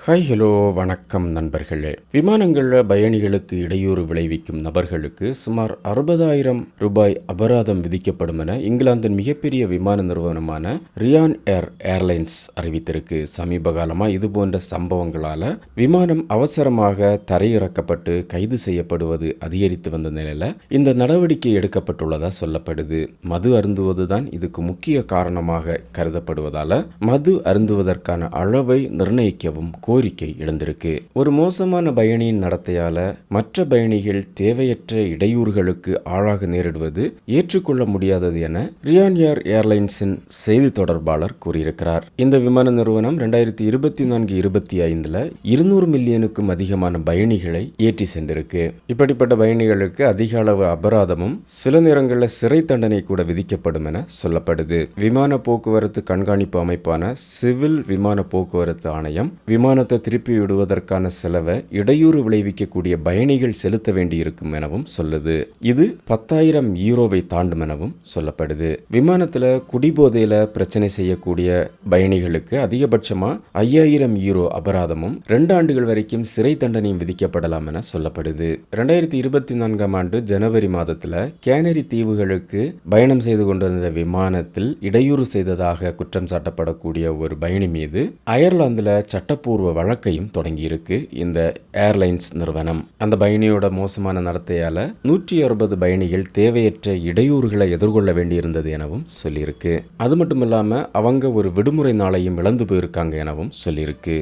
Hi hello வணக்கம் நண்பர்களே. விமானங்களில் பயணிகளுக்கு இடையூறு விளைவிக்கும் நபர்களுக்கு சுமார் 60,000 ரூபாய் அபராதம் விதிக்கப்படும் என இங்கிலாந்தின் மிகப்பெரிய விமான நிறுவனமான ரியான் ஏர்லைன்ஸ் அறிவித்திருக்கு. சமீப காலமாக இதுபோன்ற சம்பவங்களால் விமானம் அவசரமாக தரையிறக்கப்பட்டு கைது செய்யப்படுவது அதிகரித்து வந்த நிலையில் இந்த நடவடிக்கை எடுக்கப்பட்டுள்ளதாக சொல்லப்படுது. மது அருந்துவதுதான் இதுக்கு முக்கிய காரணமாக கருதப்படுவதால் மது அருந்துவதற்கான அளவை நிர்ணயிக்கவும் கோரிக்கை எழுந்திருக்கு. ஒரு மோசமான பயணியின் நடத்தையால மற்ற பயணிகள் தேவையற்ற இடையூறுகளுக்கு ஆளாக நேரிடுவது ஏற்றுக்கொள்ள முடியாதது என ரியான் ஏர்லைன்ஸின் செய்தி தொடர்பாளர் கூறியிருக்கிறார். இந்த விமான நிறுவனம் 2024-25 200 மில்லியனுக்கும் அதிகமான பயணிகளை ஏற்றி சென்றிருக்கு. இப்படிப்பட்ட பயணிகளுக்கு அதிக அளவு அபராதமும் சில நேரங்களில் சிறை தண்டனை கூட விதிக்கப்படும் என சொல்லப்படுது. விமான போக்குவரத்து கண்காணிப்பு அமைப்பான சிவில் விமான போக்குவரத்து ஆணையம் விமானத்தை திருப்பி விடுவதற்கான செலவை இடையூறு விளைவிக்கக்கூடிய பயணிகள் செலுத்த வேண்டியிருக்கும் எனவும் சொல்லுது. இது 10,000 யூரோவை தாண்டும் எனவும் சொல்லப்படுது. விமானத்தில் குடிபோதையில பிரச்சனை செய்யக்கூடிய பயணிகளுக்கு அதிகபட்சமா 5,000 யூரோ அபராதமும் 2 ஆண்டுகள் வரைக்கும் சிறை தண்டனையும் விதிக்கப்படலாம் என சொல்லப்படுது. 2024 ஜனவரி மாதத்துல கேனரி தீவுகளுக்கு பயணம் செய்து கொண்டிருந்த விமானத்தில் இடையூறு செய்ததாக குற்றம் சாட்டப்படக்கூடிய ஒரு பயணி மீது அயர்லாந்துல சட்டப்பூர்வ வழக்கையும் தொடங்கியிருக்கு இந்த ஏர்லைன்ஸ் நிறுவனம். அந்த பயணியோட மோசமான நடத்தையால 160 பயணிகள் தேவையற்ற இடையூறுகளை எதிர்கொள்ள வேண்டியிருந்தது எனவும் சொல்லியிருக்கு. அது மட்டும் இல்லாம அவங்க ஒரு விடுமுறை நாளையும் இழந்து போயிருக்காங்க எனவும் சொல்லியிருக்கு.